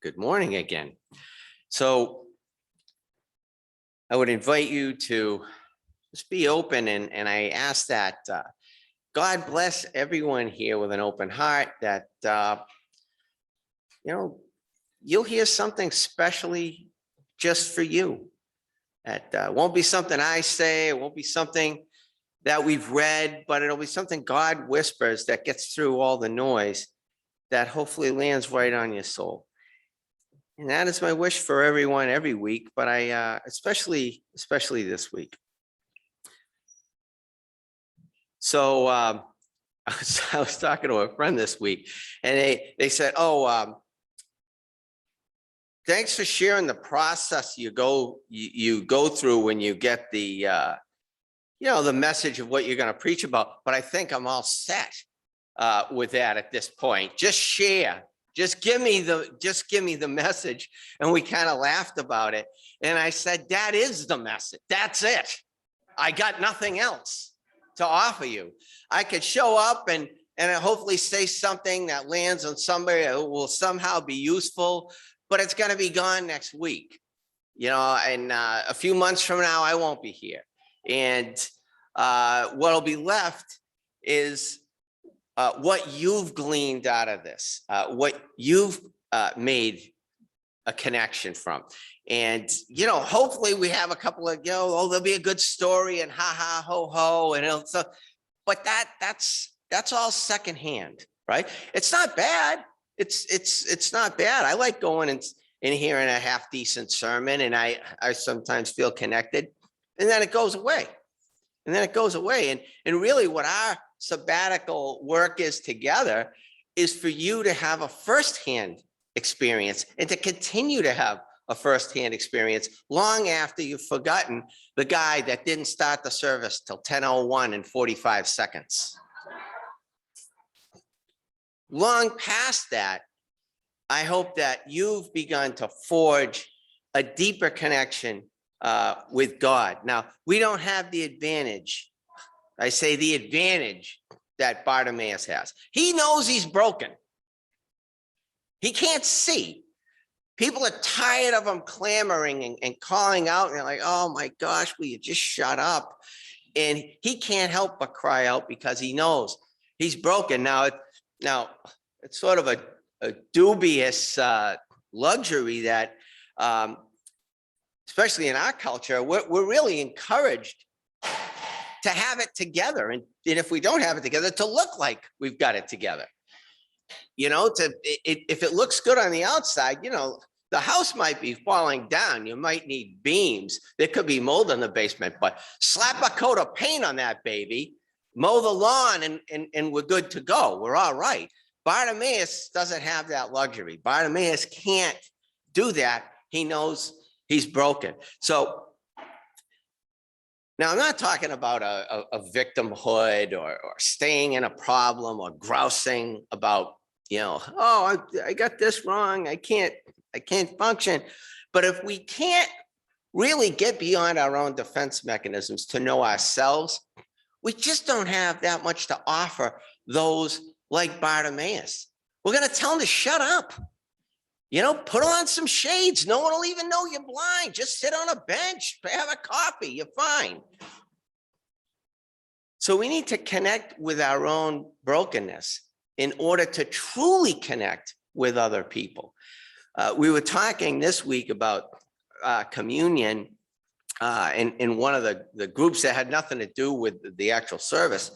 Good morning again. So I would invite you to just be open, and I ask that God bless everyone here with an open heart, that you'll hear something specially just for you. That won't be something I say, it won't be something that we've read, but it'll be something God whispers that gets through all the noise, that hopefully lands right on your soul. And that is my wish for everyone every week, but I especially this week. So I was talking to a friend this week, and they said, thanks for sharing the process you go through when you get the the message of what you're going to preach about. But I think I'm all set with that at this point. Just share. Just give me the message. And we kind of laughed about it. And I said, that is the message. That's it. I got nothing else to offer you. I could show up and hopefully say something that lands on somebody that will somehow be useful, but it's going to be gone next week. And a few months from now, I won't be here. And what'll be left is what you've gleaned out of this, what you've made a connection from. And, hopefully we have a couple of, there'll be a good story and ha ha ho ho. And but that's all secondhand, right? It's not bad. It's not bad. I like going in hearing a half decent sermon, and I sometimes feel connected, and then it goes away. And really what our sabbatical work is together is for you to have a firsthand experience and to continue to have a firsthand experience long after you've forgotten the guy that didn't start the service till 10:01 and 45 seconds. Long past that, I hope that you've begun to forge a deeper connection with God. Now, we don't have the advantage. I say the advantage that Bartimaeus has. He knows he's broken. He can't see. People are tired of him clamoring and calling out, and they're like, oh my gosh, will you just shut up? And he can't help but cry out because he knows he's broken. Now it's sort of a dubious luxury that, especially in our culture, we're really encouraged to have it together. And if we don't have it together, to look like we've got it together. If it looks good on the outside, the house might be falling down. You might need beams. There could be mold in the basement, but slap a coat of paint on that baby, mow the lawn, and we're good to go. We're all right. Bartimaeus doesn't have that luxury. Bartimaeus can't do that. He knows he's broken. So now I'm not talking about a victimhood or staying in a problem or grousing about, I got this wrong. I can't function. But if we can't really get beyond our own defense mechanisms to know ourselves, we just don't have that much to offer those like Bartimaeus. We're going to tell them to shut up. Put on some shades. No one will even know you're blind. Just sit on a bench, have a coffee. You're fine. So we need to connect with our own brokenness in order to truly connect with other people. We were talking this week about communion in one of the groups that had nothing to do with the actual service.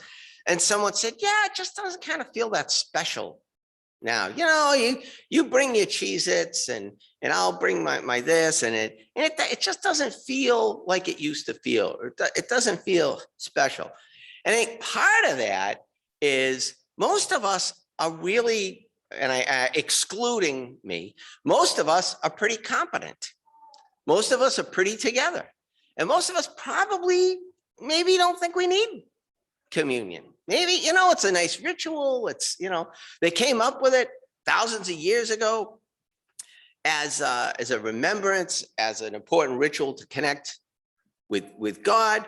And someone said, yeah, it just doesn't kind of feel that special now. You bring your Cheez-Its and I'll bring my this, and it just doesn't feel like it used to feel. It doesn't feel special. And I think part of that is most of us are really, and I excluding me, most of us are pretty competent. Most of us are pretty together. And most of us probably maybe don't think we need communion. Maybe, it's a nice ritual. It's, they came up with it thousands of years ago as a remembrance, as an important ritual to connect with God.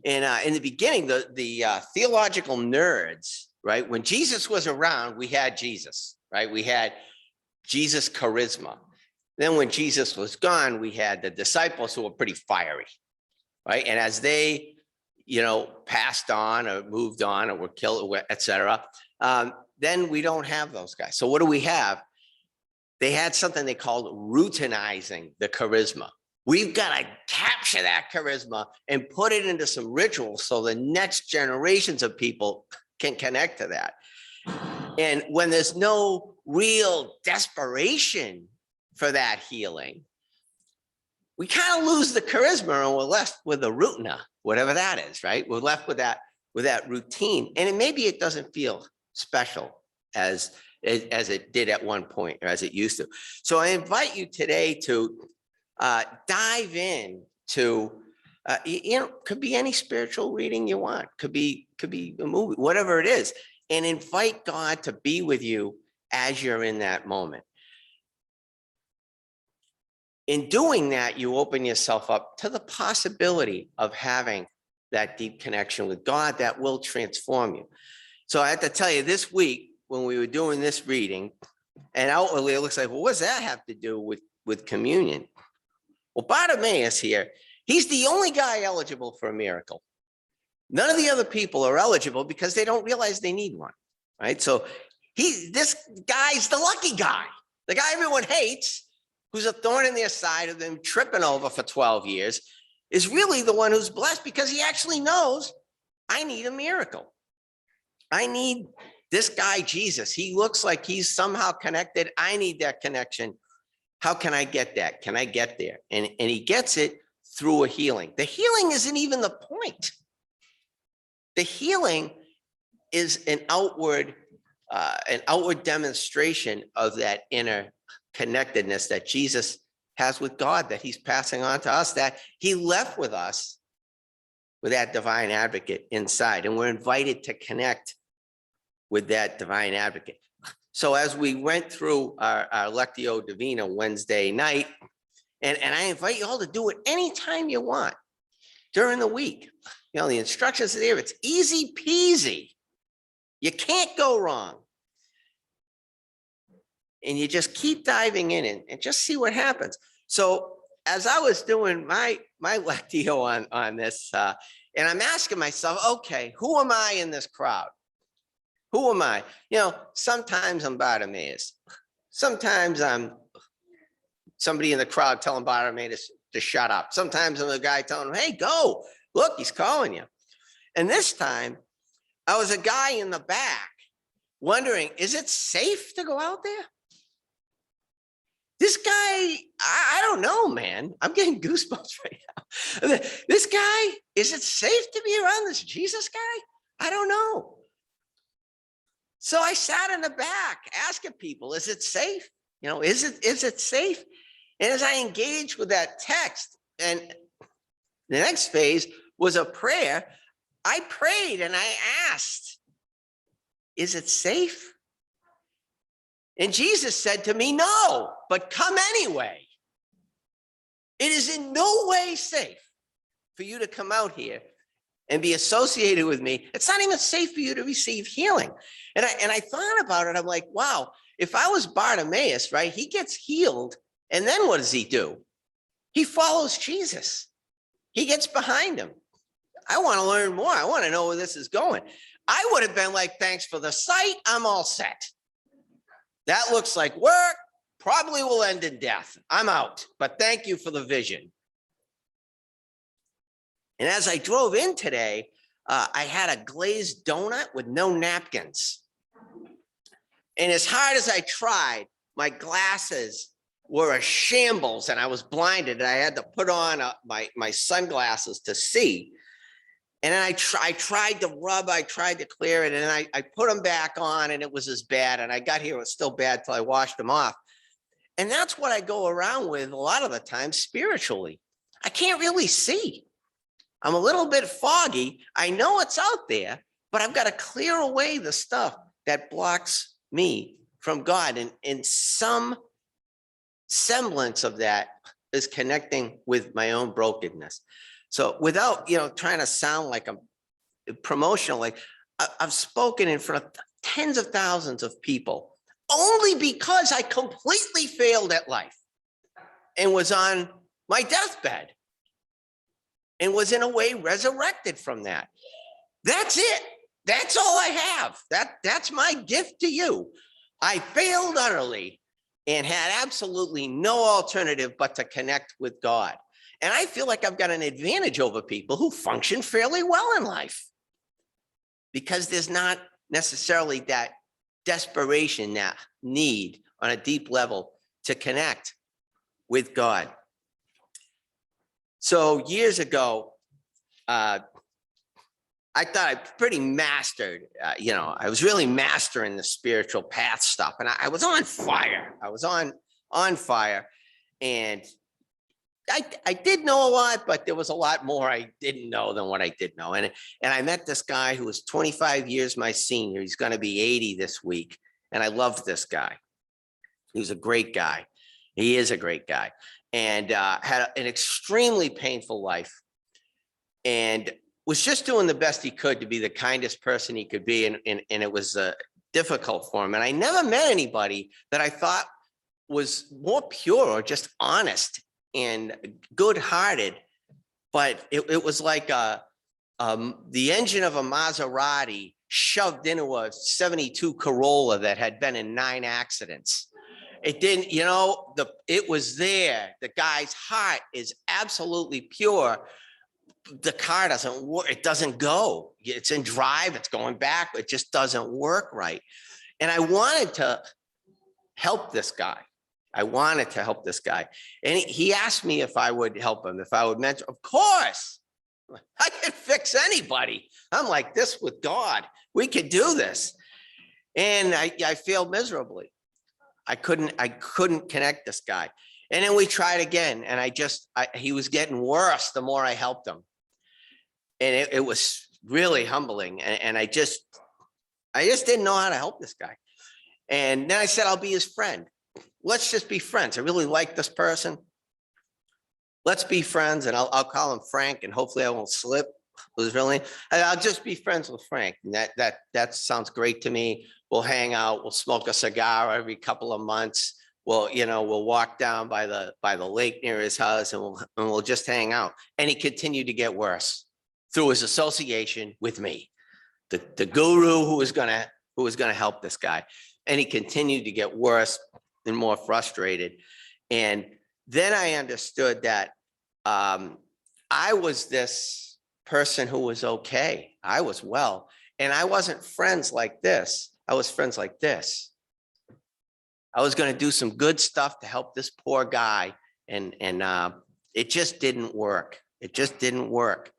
And in the beginning, the theological nerds, right? When Jesus was around, we had Jesus, right? We had Jesus charisma. Then when Jesus was gone, we had the disciples who were pretty fiery, right? And as they, passed on or moved on or were killed, et cetera, then we don't have those guys. So what do we have? They had something they called routinizing the charisma. We've got to capture that charisma and put it into some rituals so the next generations of people can connect to that. And when there's no real desperation for that healing, we kind of lose the charisma and we're left with a rutina, whatever that is, right? We're left with that routine. And maybe it doesn't feel special as it did at one point or as it used to. So I invite you today to dive in to, could be any spiritual reading you want, could be a movie, whatever it is, and invite God to be with you as you're in that moment. In doing that, you open yourself up to the possibility of having that deep connection with God that will transform you. So I have to tell you, this week, when we were doing this reading, and outwardly it looks like, well, what does that have to do with communion? Well, Bartimaeus here, he's the only guy eligible for a miracle. None of the other people are eligible because they don't realize they need one, right? So this guy's the lucky guy, the guy everyone hates, who's a thorn in their side of them tripping over for 12 years, is really the one who's blessed because he actually knows, I need a miracle. I need this guy, Jesus. He looks like he's somehow connected. I need that connection. How can I get that? Can I get there? And he gets it through a healing. The healing isn't even the point. The healing is an outward demonstration of that inner connectedness that Jesus has with God, that he's passing on to us, that he left with us with that divine advocate inside. And we're invited to connect with that divine advocate. So as we went through our Lectio Divina Wednesday night, and I invite you all to do it anytime you want during the week. The instructions are there. It's easy peasy. You can't go wrong. And you just keep diving in and just see what happens. So as I was doing my Lectio on this, and I'm asking myself, okay, who am I in this crowd? Who am I? Sometimes I'm Bartimaeus. Sometimes I'm somebody in the crowd telling Bartimaeus to shut up. Sometimes I'm the guy telling him, hey, go. Look, he's calling you. And this time, I was a guy in the back wondering, is it safe to go out there? This guy, I don't know, man. I'm getting goosebumps right now. This guy, is it safe to be around this Jesus guy? I don't know. So I sat in the back asking people, is it safe? Is it safe? And as I engaged with that text, and the next phase was a prayer, I prayed and I asked, is it safe? And Jesus said to me, no, but come anyway. It is in no way safe for you to come out here and be associated with me. It's not even safe for you to receive healing. And I thought about it. I'm like, wow, if I was Bartimaeus, right, he gets healed. And then what does he do? He follows Jesus. He gets behind him. I want to learn more. I want to know where this is going. I would have been like, thanks for the sight. I'm all set. That looks like work. Probably will end in death. I'm out. But thank you for the vision. And as I drove in today, I had a glazed donut with no napkins. And as hard as I tried, my glasses were a shambles and I was blinded. And I had to put on my sunglasses to see. And then I tried to rub, I tried to clear it, and I put them back on and it was as bad. And I got here, it was still bad till I washed them off. And that's what I go around with a lot of the time spiritually. I can't really see. I'm a little bit foggy. I know it's out there, but I've got to clear away the stuff that blocks me from God. And some semblance of that is connecting with my own brokenness. So without, trying to sound like I'm promotional, like I've spoken in front of tens of thousands of people only because I completely failed at life. and was on my deathbed and was in a way resurrected from that. That's it. That's all I have. That's my gift to you. I failed utterly and had absolutely no alternative but to connect with God. And I feel like I've got an advantage over people who function fairly well in life because there's not necessarily that desperation, that need on a deep level to connect with God. So years ago, I thought I pretty mastered, I was really mastering the spiritual path stuff. And I was on fire. I was on fire. And I did know a lot, but there was a lot more I didn't know than what I did know. And I met this guy who was 25 years my senior. He's going to be 80 this week. And I loved this guy. He was a great guy. He is a great guy. And had an extremely painful life. And was just doing the best he could to be the kindest person he could be. And it was difficult for him. And I never met anybody that I thought was more pure or just honest and good-hearted. But it was like the engine of a Maserati shoved into a 72 Corolla that had been in 9 accidents. It didn't, it was there. The guy's heart is absolutely pure. The car doesn't work. It doesn't go. It's in drive. It's going back. It just doesn't work right. And I wanted to help this guy. And he asked me if I would help him, if I would mentor. Of course, I can fix anybody. I'm like this with God. We could do this. And I failed miserably. I couldn't connect this guy. And then we tried again. And he was getting worse the more I helped him. And it was really humbling. And I just didn't know how to help this guy. And then I said, I'll be his friend. Let's just be friends. I really like this person. Let's be friends. And I'll call him Frank, and hopefully I won't slip. I'll just be friends with Frank. And that sounds great to me. We'll hang out. We'll smoke a cigar every couple of months. We'll walk down by the lake near his house, and we'll just hang out. And he continued to get worse through his association with me, the guru who was gonna help this guy. And he continued to get worse and more frustrated. And then I understood that I was this person who was okay. I was well, and I wasn't friends like this. I was friends like this. I was going to do some good stuff to help this poor guy, and it just didn't work. It just didn't work.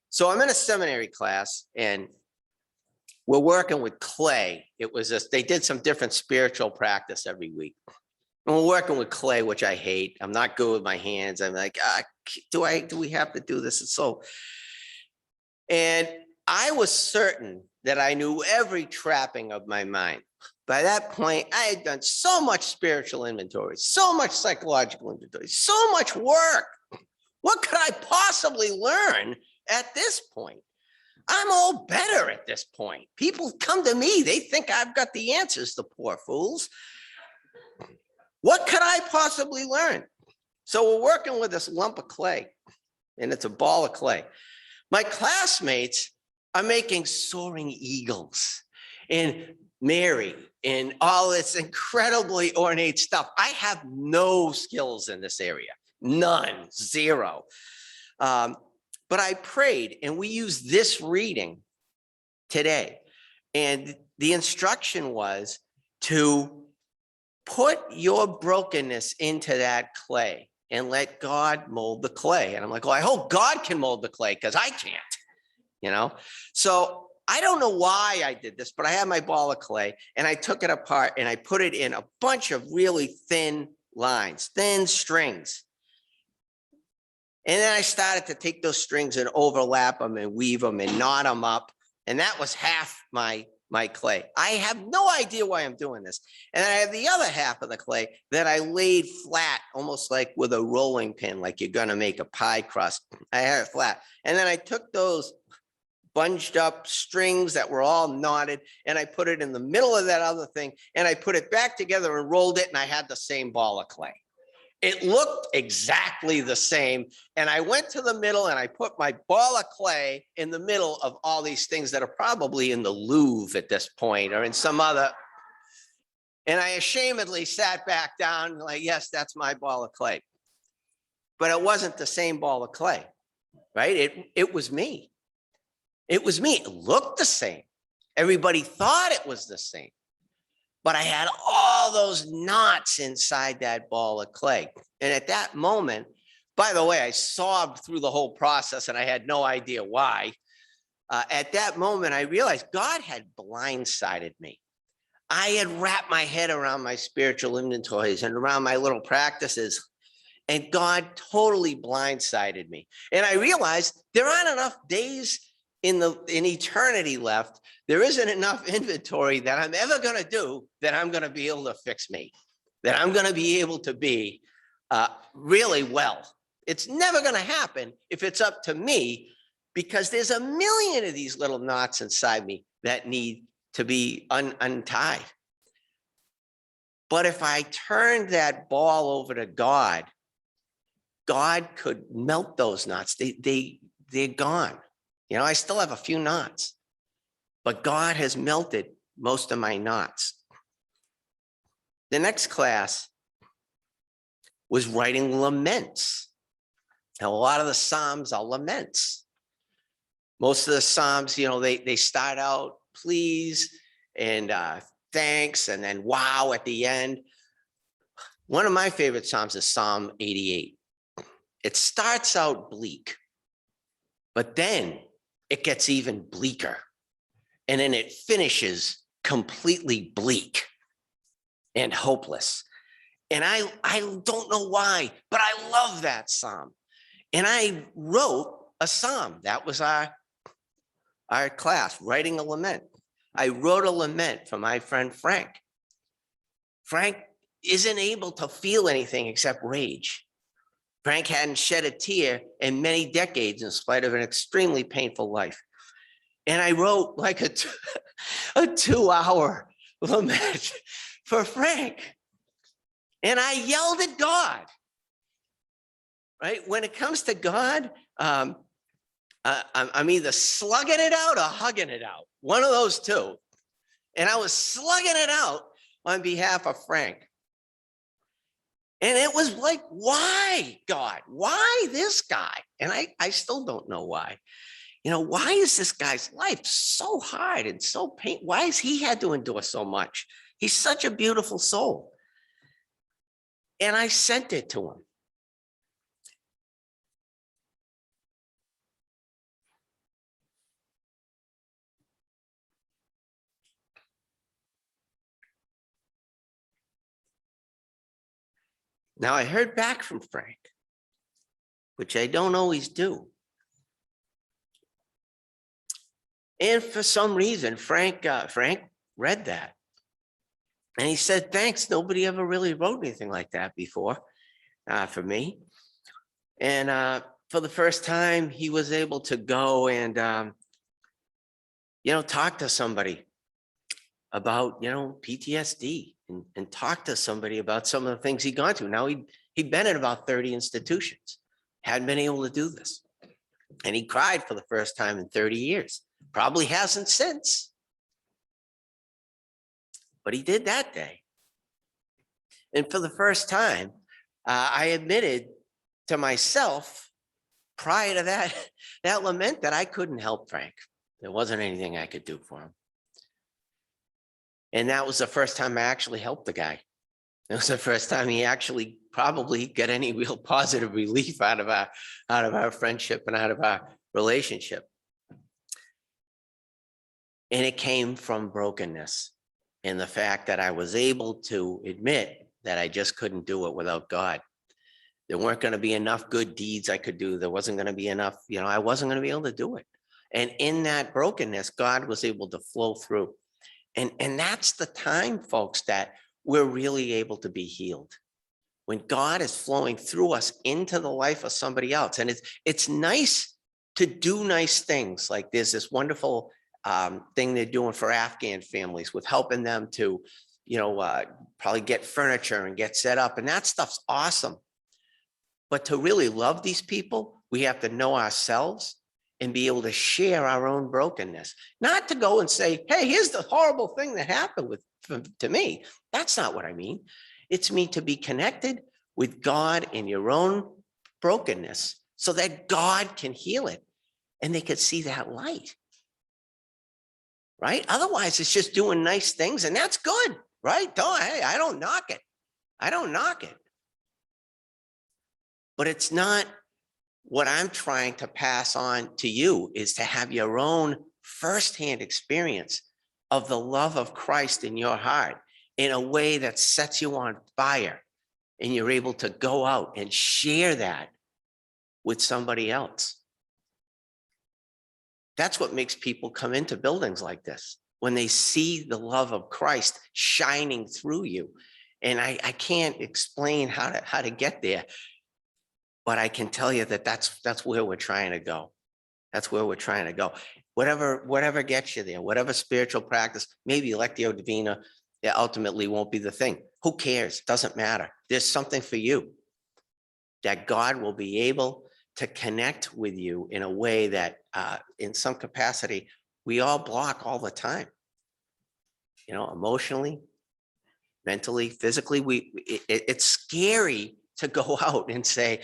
So I'm in a seminary class, and we're working with clay. They did some different spiritual practice every week. And we're working with clay, which I hate. I'm not good with my hands. I'm like, do we have to do this? And I was certain that I knew every trapping of my mind. By that point, I had done so much spiritual inventory, so much psychological inventory, so much work. What could I possibly learn at this point? I'm all better at this point. People come to me. They think I've got the answers, the poor fools. What could I possibly learn? So we're working with this lump of clay, and it's a ball of clay. My classmates are making soaring eagles and Mary and all this incredibly ornate stuff. I have no skills in this area, none, zero. But I prayed, and we used this reading today. And the instruction was to put your brokenness into that clay and let God mold the clay. And I'm like, well, I hope God can mold the clay, because I can't, So I don't know why I did this, but I had my ball of clay, and I took it apart and I put it in a bunch of really thin lines, thin strings. And then I started to take those strings and overlap them and weave them and knot them up. And that was half my clay. I have no idea why I'm doing this. And then I have the other half of the clay that I laid flat, almost like with a rolling pin, like you're going to make a pie crust. I had it flat. And then I took those bunged up strings that were all knotted, and I put it in the middle of that other thing, and I put it back together and rolled it, and I had the same ball of clay. It looked exactly the same. And I went to the middle and I put my ball of clay in the middle of all these things that are probably in the Louvre at this point or in some other. And I ashamedly sat back down like, yes, that's my ball of clay. But it wasn't the same ball of clay, right? It was me. It was me. It looked the same. Everybody thought it was the same. But I had all those knots inside that ball of clay. And at that moment, by the way, I sobbed through the whole process and I had no idea why. At that moment, I realized God had blindsided me. I had wrapped my head around my spiritual inventories and around my little practices, and God totally blindsided me. And I realized there aren't enough days in eternity left. There isn't enough inventory that I'm ever going to do that I'm going to be able to fix me, that I'm going to be able to be really well. It's never going to happen if it's up to me, because there's a million of these little knots inside me that need to be untied. But if I turned that ball over to God, God could melt those knots. They're gone. You know, I still have a few knots, but God has melted most of my knots. The next class was writing laments. Now, a lot of the Psalms are laments. Most of the Psalms, you know, they start out please and thanks and then wow at the end. One of my favorite Psalms is Psalm 88. It starts out bleak, but then it gets even bleaker. And then it finishes completely bleak and hopeless. And I don't know why, but I love that Psalm. And I wrote a Psalm. That was our class, writing a lament. I wrote a lament for my friend Frank. Frank isn't able to feel anything except rage. Frank hadn't shed a tear in many decades in spite of an extremely painful life. And I wrote like a 2-hour lament for Frank. And I yelled at God, right? When it comes to God, I'm either slugging it out or hugging it out. One of those two. And I was slugging it out on behalf of Frank. And it was like, why, God? Why this guy? And I still don't know why. You know, why is this guy's life so hard and so painful? Why has he had to endure so much? He's such a beautiful soul. And I sent it to him. Now, I heard back from Frank, which I don't always do. And for some reason, Frank read that. And he said, thanks, nobody ever really wrote anything like that before for me. And for the first time, he was able to go and, talk to somebody about, PTSD and talk to somebody about some of the things he'd gone through. Now, he'd been in about 30 institutions, hadn't been able to do this. And he cried for the first time in 30 years. Probably hasn't since. But he did that day. And for the first time, I admitted to myself prior to that lament that I couldn't help Frank. There wasn't anything I could do for him. And that was the first time I actually helped the guy. It was the first time he actually probably got any real positive relief out of our friendship and out of our relationship. And it came from brokenness and the fact that I was able to admit that I just couldn't do it without God. There weren't going to be enough good deeds I could do. There wasn't going to be enough, I wasn't going to be able to do it. And in that brokenness, God was able to flow through. And that's the time, folks, that we're really able to be healed. When God is flowing through us into the life of somebody else. And it's nice to do nice things. Like there's this wonderful thing they're doing for Afghan families with helping them to, probably get furniture and get set up. And that stuff's awesome. But to really love these people, we have to know ourselves and be able to share our own brokenness. Not to go and say, hey, here's the horrible thing that happened to me. That's not what I mean. It's me to be connected with God in your own brokenness so that God can heal it and they could see that light. Right? Otherwise, it's just doing nice things, and that's good, right? Hey, I don't knock it. I don't knock it. But it's not what I'm trying to pass on to you is to have your own firsthand experience of the love of Christ in your heart in a way that sets you on fire, and you're able to go out and share that with somebody else. That's what makes people come into buildings like this, when they see the love of Christ shining through you. And I can't explain how to get there, but I can tell you that that's where we're trying to go. That's where we're trying to go. Whatever gets you there, whatever spiritual practice, maybe Lectio Divina ultimately won't be the thing. Who cares? Doesn't matter. There's something for you that God will be able to connect with you in a way that in some capacity, we all block all the time. You know, emotionally, mentally, physically, it's scary to go out and say,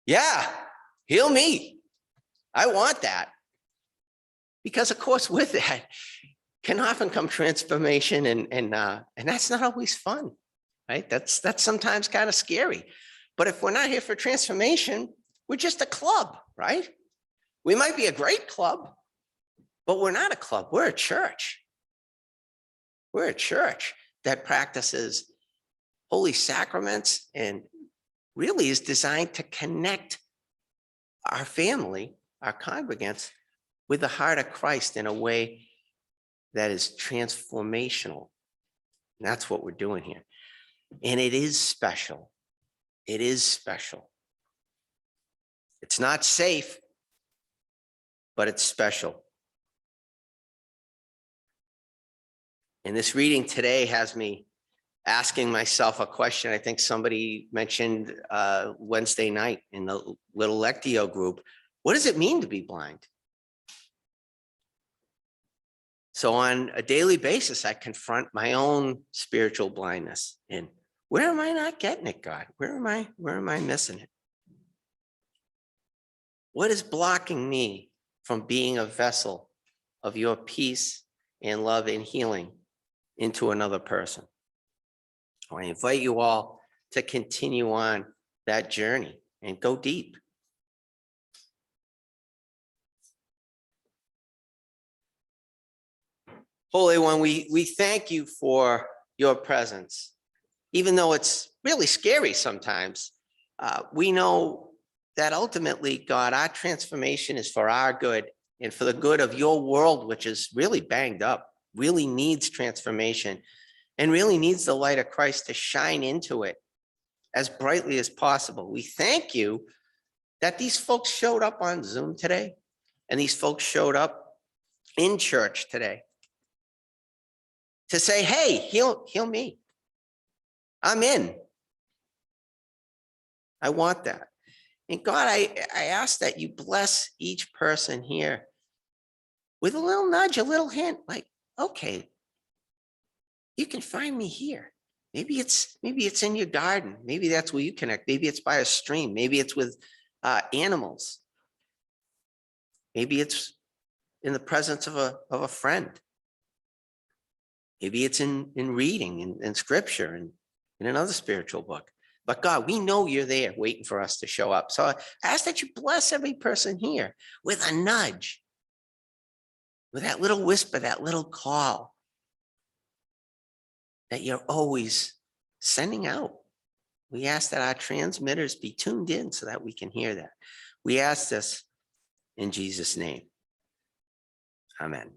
yeah, heal me. I want that. Because of course, with that can often come transformation, and that's not always fun, right? That's sometimes kind of scary. But if we're not here for transformation, we're just a club, right? We might be a great club, but we're not a club. We're a church. We're a church that practices holy sacraments and really is designed to connect our family, our congregants, with the heart of Christ in a way that is transformational. And that's what we're doing here. And it is special. It is special. It's not safe, but it's special. And this reading today has me asking myself a question. I think somebody mentioned Wednesday night in the little Lectio group. What does it mean to be blind? So on a daily basis, I confront my own spiritual blindness. And where am I not getting it, God? Where am I missing it? What is blocking me from being a vessel of your peace and love and healing into another person? I invite you all to continue on that journey and go deep. Holy One, we thank you for your presence. Even though it's really scary sometimes, we know that ultimately, God, our transformation is for our good and for the good of your world, which is really banged up, really needs transformation, and really needs the light of Christ to shine into it as brightly as possible. We thank you that these folks showed up on Zoom today, and these folks showed up in church today to say, hey, heal me. I'm in. I want that. And God, I ask that you bless each person here with a little nudge, a little hint, like, okay, you can find me here. Maybe it's in your garden. Maybe that's where you connect. Maybe it's by a stream. Maybe it's with animals. Maybe it's in the presence of a friend. Maybe it's in reading in scripture and in another spiritual book. But God, we know you're there waiting for us to show up. So I ask that you bless every person here with a nudge, with that little whisper, that little call that you're always sending out. We ask that our transmitters be tuned in so that we can hear that. We ask this in Jesus' name. Amen.